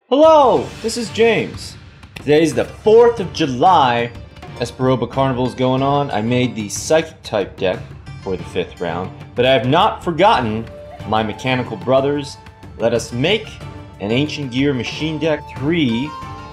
Hello, this is James. Today's the 4th of July. Esperoba Carnival is going on. I made the Psychic type deck for the 5th round, but I have not forgotten my mechanical brothers. Let us make an Ancient Gear machine deck, 3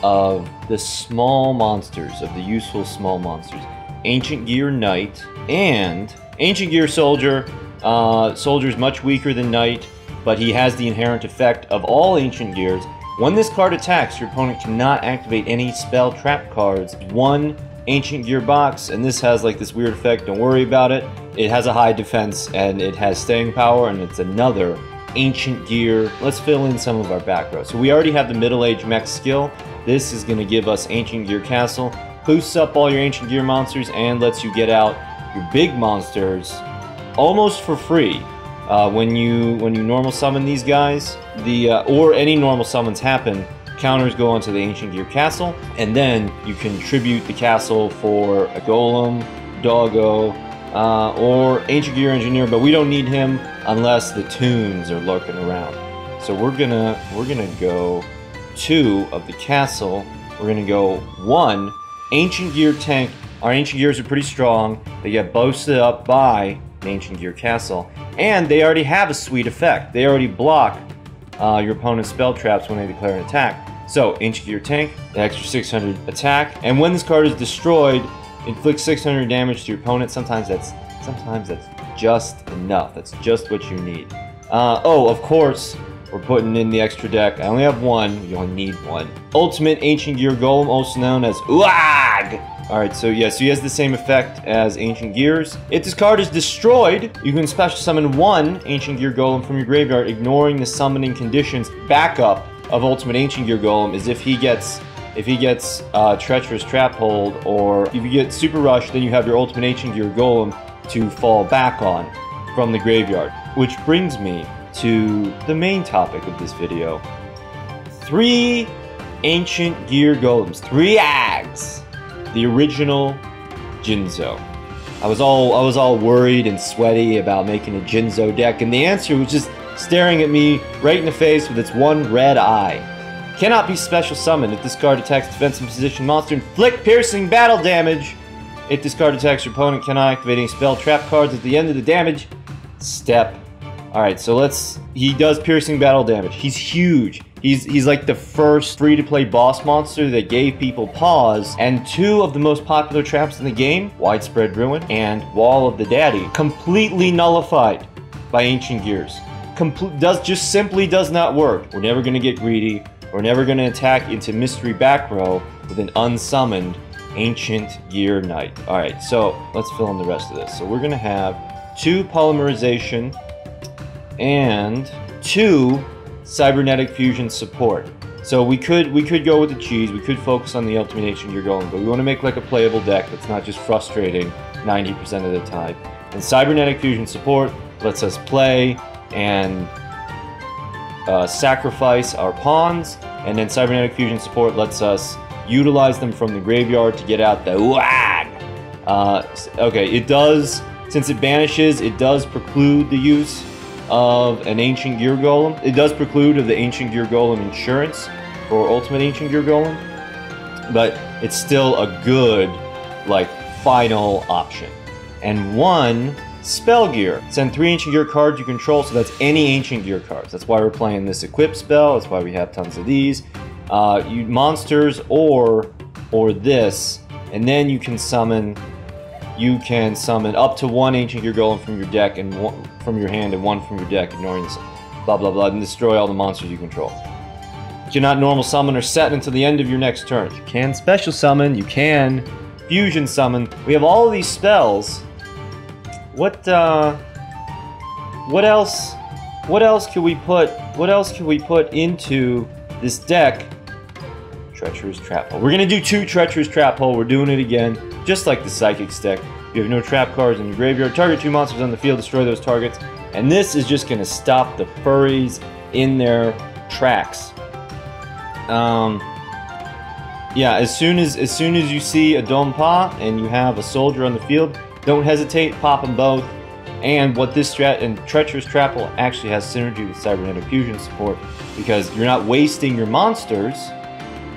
of the small monsters, of the useful small monsters. Ancient Gear Knight and Ancient Gear Soldier. Soldier's much weaker than Knight, but he has the inherent effect of all Ancient Gears. When this card attacks, your opponent cannot activate any spell trap cards. One Ancient Gear box, and this has like this weird effect, don't worry about it. It has a high defense, and it has staying power, and it's another Ancient Gear. Let's fill in some of our back row. So we already have the Middle Age Mech skill. This is going to give us Ancient Gear Castle, boosts up all your Ancient Gear monsters, and lets you get out your big monsters almost for free. When you normal summon these guys, or any normal summons happen, counters go onto the Ancient Gear Castle, and then you can tribute the castle for a Golem, Doggo, or Ancient Gear Engineer, but we don't need him unless the tunes are lurking around. So we're gonna go 2 of the castle. We're gonna go 1 Ancient Gear tank. Our Ancient Gears are pretty strong. They get boosted up by the Ancient Gear Castle, and they already have a sweet effect. They already block your opponent's spell traps when they declare an attack. So Ancient Gear tank, the extra 600 attack, and when this card is destroyed, inflicts 600 damage to your opponent. Sometimes that's just enough. That's just what you need. Oh, of course, we're putting in the extra deck. I only have 1. You only need 1. Ultimate Ancient Gear Golem, also known as Uag. Alright, so yes, he has the same effect as Ancient Gears. If this card is destroyed, you can special summon 1 Ancient Gear Golem from your graveyard, ignoring the summoning conditions. Backup of Ultimate Ancient Gear Golem is if he gets Treacherous Trap Hold, or if you get Super Rush, then you have your Ultimate Ancient Gear Golem to fall back on from the graveyard. Which brings me to the main topic of this video. 3 Ancient Gear Golems, 3 Ags. The original Jinzo. I was all worried and sweaty about making a Jinzo deck, and the answer was just staring at me right in the face with its one red eye. Cannot be special summoned. If this card attacks defensive position monster, inflict piercing battle damage. If this card attacks your opponent, cannot activate any spell trap cards at the end of the damage step. Alright, so he does piercing battle damage. He's huge. He's like the first free-to-play boss monster that gave people pause, and 2 of the most popular traps in the game, Widespread Ruin and Wall of the Daddy, completely nullified by Ancient Gears. Just simply does not work. We're never going to get greedy. We're never going to attack into Mystery Back Row with an unsummoned Ancient Gear Knight. Alright, so let's fill in the rest of this. So we're going to have 2 Polymerization and 2 Cybernetic Fusion support. So we could go with the cheese, we could focus on the Ultimate Ancient Gear Golem, but we want to make like a playable deck that's not just frustrating 90% of the time. And Cybernetic Fusion support lets us play and sacrifice our pawns, and then Cybernetic Fusion support lets us utilize them from the graveyard to get out the WAG! Okay, it does, since it banishes, it does preclude the use of an Ancient Gear Golem. It does preclude of the Ancient Gear Golem insurance for Ultimate Ancient Gear Golem, but it's still a good, like, final option. And 1 Spell Gear. Send 3 Ancient Gear cards you control, so that's any Ancient Gear cards. That's why we're playing this Equip spell, that's why we have tons of these. You monsters or this, and then you can summon up to 1 Ancient Gear Golem from your deck and 1 from your hand and 1 from your deck, ignoring this blah blah blah, and destroy all the monsters you control. You cannot normal summon or set until the end of your next turn. You can special summon, you can fusion summon. We have all of these spells. What else can we put into this deck? Treacherous Trap Hole. We're gonna do 2 Treacherous Trap Hole. We're doing it again, just like the Psychic deck. You have no trap cards in your graveyard. Target 2 monsters on the field, destroy those targets. And this is just gonna stop the furries in their tracks. Yeah, as soon as you see a Dompa and you have a soldier on the field, don't hesitate, pop them both. And what this strat and Treacherous Trapple actually has synergy with Cybernetic Fusion support, because you're not wasting your monsters.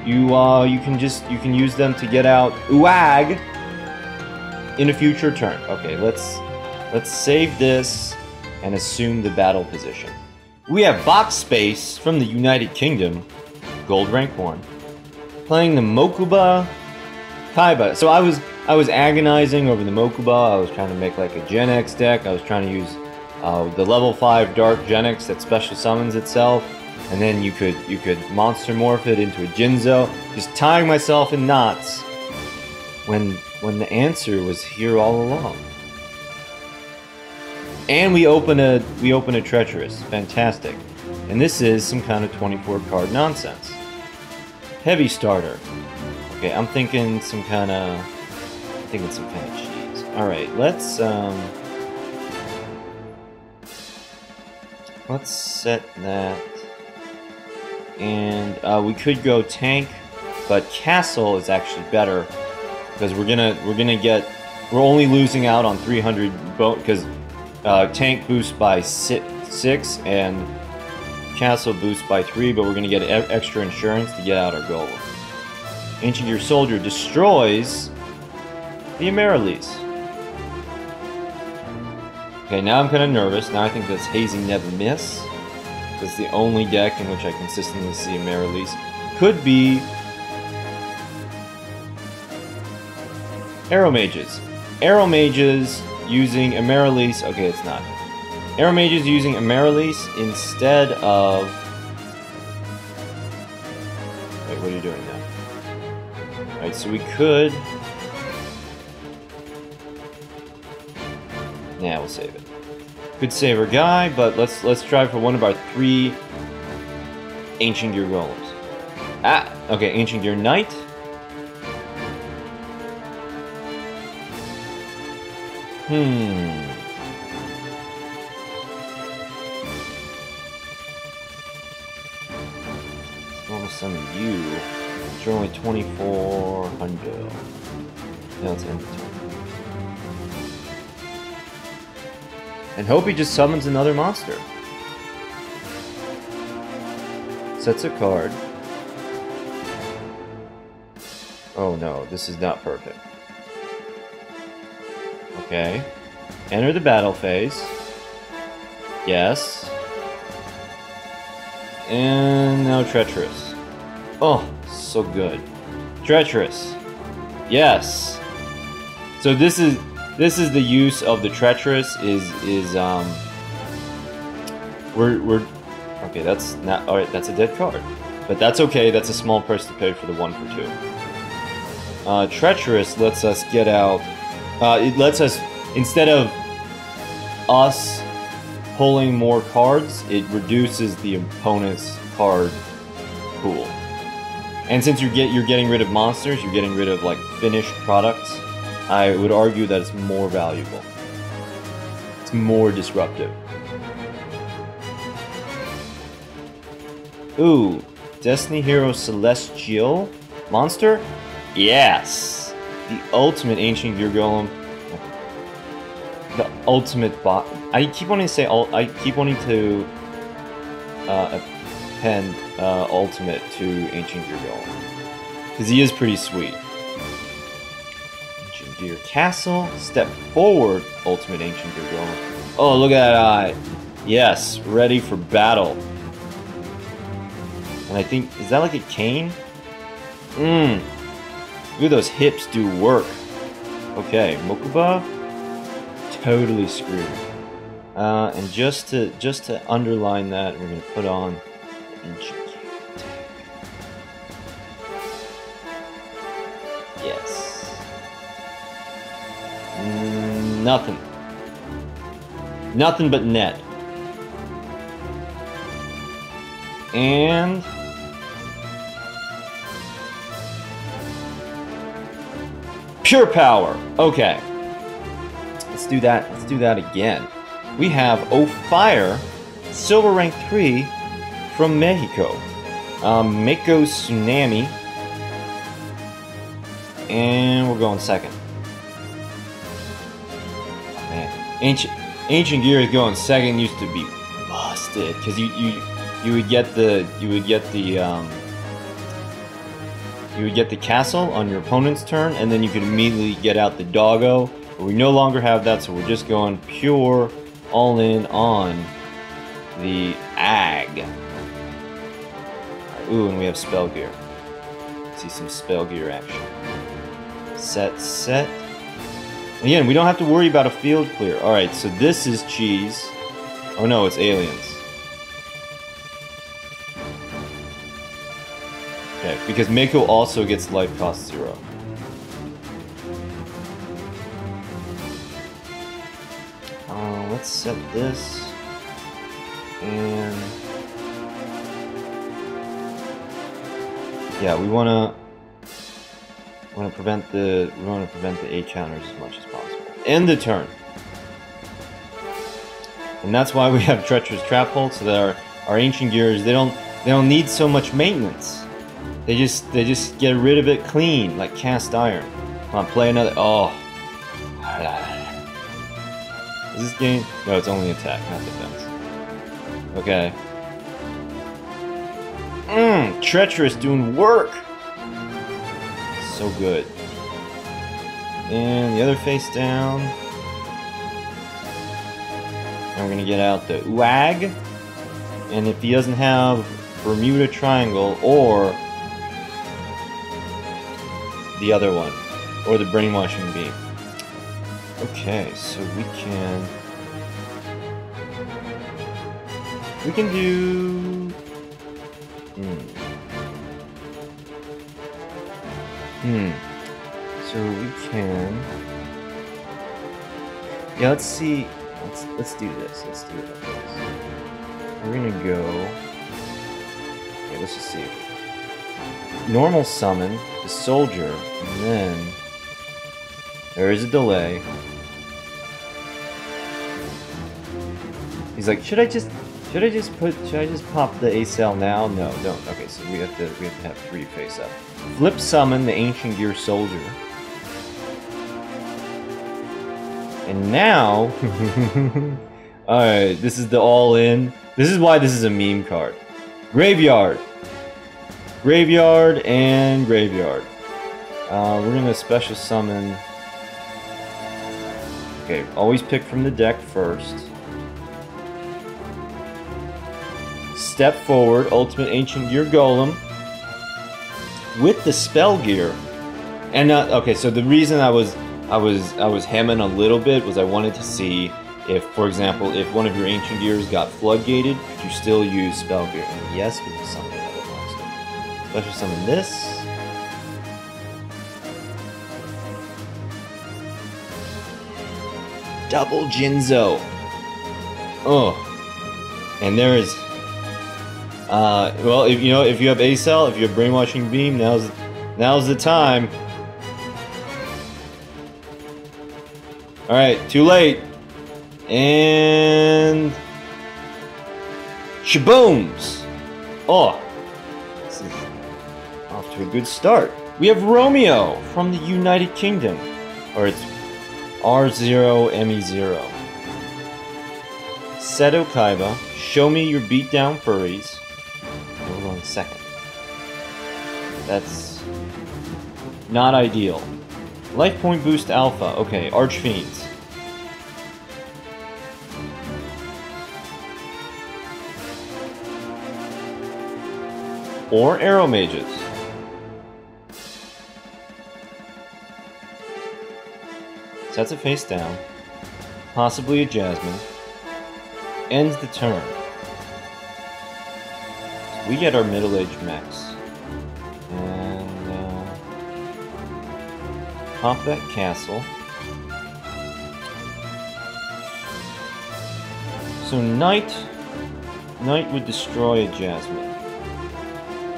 You can use them to get out Uag in a future turn. Okay, let's save this and assume the battle position. We have Box Space from the United Kingdom, Gold Rank 1, playing the Mokuba Kaiba. So I was agonizing over the Mokuba. I was trying to make like a Gen X deck. I was trying to use the level 5 Dark Gen X that special summons itself, and then you could monster morph it into a Jinzo. Just tying myself in knots when the answer was here all along. And we open a Treacherous. Fantastic. And this is some kind of 24 card nonsense. Heavy starter. Okay, I'm thinking some kind of cheese. All right, let's set that. And we could go tank, but castle is actually better because we're only losing out on 300 because tank boosts by 6 and castle boosts by 3, but we're gonna get extra insurance to get out our goal. Ancient Gear Soldier destroys the Amaryllis. Okay, now I'm kind of nervous. Now I think that's Hazy Never Miss. That's the only deck in which I consistently see Amaryllis. Could be Arrow Mages. Arrow Mages using Amaryllis. Okay, it's not. Arrow Mages using Amaryllis instead of... Wait, what are you doing now? Alright, so we could... Nah, we'll save it. Could save our guy, but let's try for one of our 3 Ancient Gear Golems. Ah, okay, Ancient Gear Knight. Almost some of you. You're only 2,400. Now it's end of turn. And hope he just summons another monster. Sets a card. Oh no, this is not perfect. Okay. Enter the battle phase. Yes. And now Treacherous. Oh, so good. Treacherous. Yes. So this is the use of the Treacherous we're okay, that's not alright, that's a dead card. But that's okay, that's a small price to pay for the 1 for 2. Treacherous lets us get out it lets us, instead of us pulling more cards, it reduces the opponent's card pool. And since you're getting rid of monsters, you're getting rid of like finished products, I would argue that it's more valuable. It's more disruptive. Ooh, Destiny Hero Celestial monster? Yes! The ultimate Ancient Gear Golem. The ultimate bot. I keep wanting to say append ultimate to Ancient Gear Golem, because he is pretty sweet. Ancient Gear Castle. Step forward, ultimate Ancient Gear Golem. Oh, look at that eye. Yes, ready for battle. And I think, is that like a cane? Look at those hips do work. Okay, Mokuba, totally screwed. And just to underline that, we're gonna put on Ancient Gear attack. Yes. Nothing. Nothing but net. And pure power. Okay. Let's do that. Let's do that again. We have Oh Fire, Silver Rank 3 from Mexico. Mako Tsunami. And we're going second. Oh, man. Ancient Gear is going second used to be busted because you would get the castle on your opponent's turn, and then you could immediately get out the doggo. But we no longer have that, so we're just going pure all in on the ag. Ooh, and we have spell gear. See some spell gear action. Set. Again, we don't have to worry about a field clear. Alright, so this is cheese. Oh no, it's aliens. Okay, because Mako also gets life cost 0. Let's set this. And yeah, we wanna prevent the A counters as much as possible. End the turn. And that's why we have Treacherous Trap Hold, so that our Ancient Gears, they don't need so much maintenance. They just get rid of it clean, like cast iron. Come on, play another. Oh. Is this game? No, it's only attack, not defense. Okay. Treacherous doing work. So good. And the other face down. And we're gonna get out the Uag. And if he doesn't have Bermuda Triangle or the other one, or the Brainwashing Beam. Okay, so we can do so we can, yeah, let's see, let's do this, let's do it like this. We're gonna go, okay, let's just see. Normal summon the soldier, and then there is a delay. He's like, should I just pop the A-Cell now? No, don't. Okay, so we have to have 3 face up. Flip summon the Ancient Gear soldier. And now alright, this is the all-in. This is why this is a meme card. Graveyard. Graveyard and Graveyard. We're gonna special summon. Okay, always pick from the deck first. Step forward, Ultimate Ancient Gear Golem with the spell gear. And okay, so the reason I was hemming a little bit was I wanted to see if, for example, if one of your Ancient Gears got floodgated, could you still use spell gear? And yes, we can summon another monster. Special summon this. Double Jinzo. Oh, and there is. Well, if you have A-Cell, if you have Brainwashing Beam, now's the time. All right, too late. And shabooms. Oh, this is off to a good start. We have Romeo from the United Kingdom, or it's R0ME0. Seto Kaiba, show me your beatdown furries. And we're going second. That's not ideal. Life point boost alpha. Okay, Archfiends. Or Arrow Mages. Sets it face down. Possibly a Jasmine. Ends the turn. So we get our middle-aged mechs. And pop that castle. So Knight would destroy a Jasmine.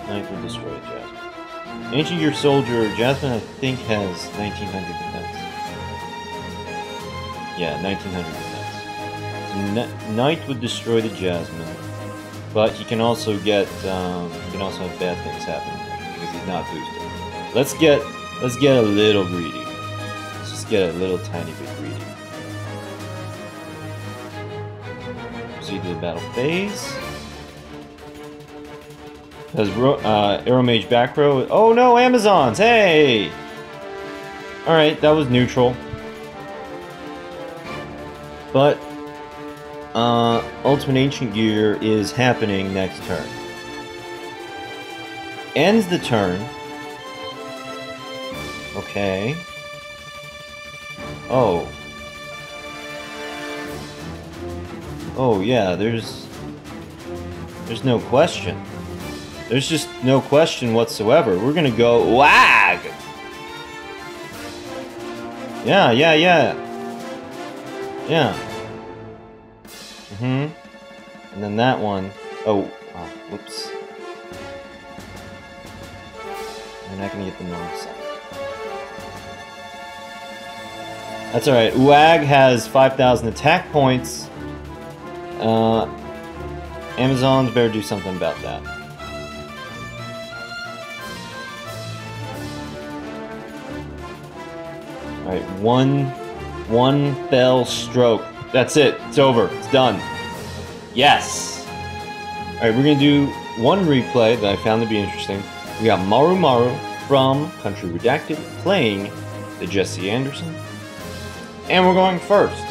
Knight would destroy a Jasmine. Ancient Gear Soldier, Jasmine I think has 1900 defense. Yeah, 1900 defense. So Knight would destroy the Jasmine, but he can also get he can also have bad things happen because he's not boosted. Let's get a little greedy. Let's just get a little tiny bit greedy. proceed to the battle phase. Does Arrow Mage back row? Oh no, Amazons! Hey! Alright, that was neutral. But Ultimate Ancient Gear is happening next turn. Ends the turn. Okay. Oh. Oh yeah, there's no question. There's just no question whatsoever. We're gonna go WAG! Yeah. Yeah. And then that one. Oh, whoops. We're not gonna get the normal side. That's alright. WAG has 5,000 attack points. Amazons better do something about that. Alright, one fell stroke. That's it. It's over. It's done. Yes! Alright, we're gonna do one replay that I found to be interesting. We got Maru Maru from Country Redacted playing the Jesse Anderson. And we're going first.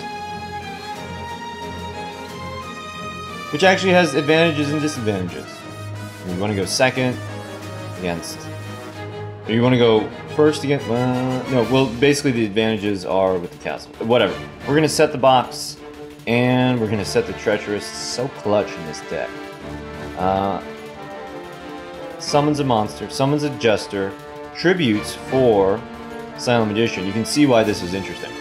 Which actually has advantages and disadvantages. You want to go second against... Or you want to go first against... no, well, basically the advantages are with the castle. Whatever. We're going to set the box, and we're going to set the Treacherous. So clutch in this deck. Summons a monster, summons a jester, tributes for Silent Magician. You can see why this is interesting.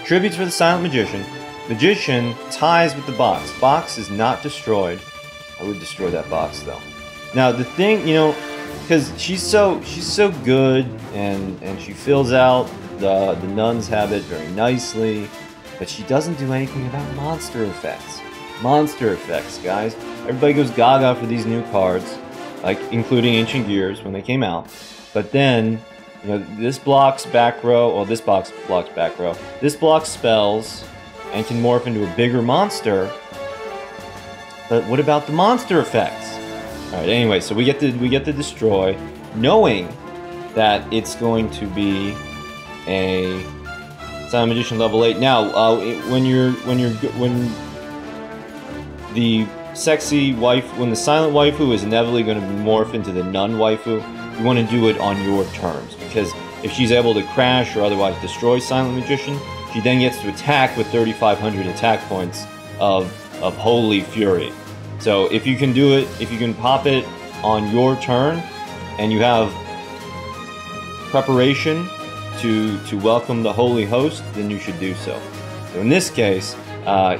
Tributes for the Silent Magician. Magician ties with the box. Box is not destroyed. I would destroy that box though. Now the thing, you know, because she's so good and she fills out the nun's habit very nicely, but she doesn't do anything about monster effects. Monster effects, guys. Everybody goes gaga for these new cards, like including Ancient Gears when they came out. But then, you know, this blocks back row, or this box blocks back row. This blocks spells and can morph into a bigger monster. But what about the monster effects? Alright, anyway, so we get to destroy, knowing that it's going to be a Silent Magician level 8. Now, when the sexy wife, when the silent waifu is inevitably going to morph into the nun waifu, you want to do it on your terms, because if she's able to crash or otherwise destroy Silent Magician, she then gets to attack with 3,500 attack points of Holy Fury. So if you can do it, if you can pop it on your turn, and you have preparation to welcome the Holy Host, then you should do so. So in this case,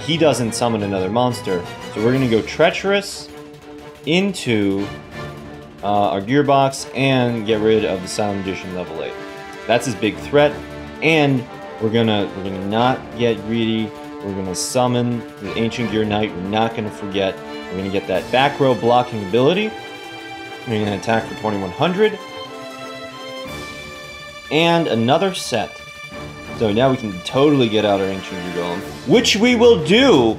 he doesn't summon another monster, so we're going to go Treacherous into our Gearbox and get rid of the Silent Magician level 8. That's his big threat, and we're gonna not get greedy. We're gonna summon the Ancient Gear Knight. We're not gonna forget. We're gonna get that back row blocking ability. We're gonna attack for 2,100 and another set. So now we can totally get out our Ancient Gear Golem, which we will do.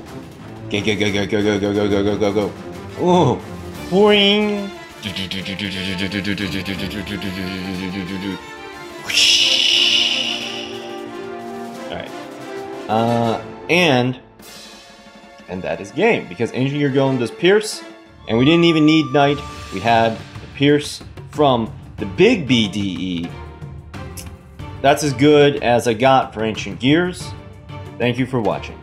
Go go go go go go go go go go go go. Ooh, boing. Alright. And that is game, because Ancient Gear Golem does Pierce, and we didn't even need Knight. We had the Pierce from the big BDE. That's as good as I got for Ancient Gears. Thank you for watching.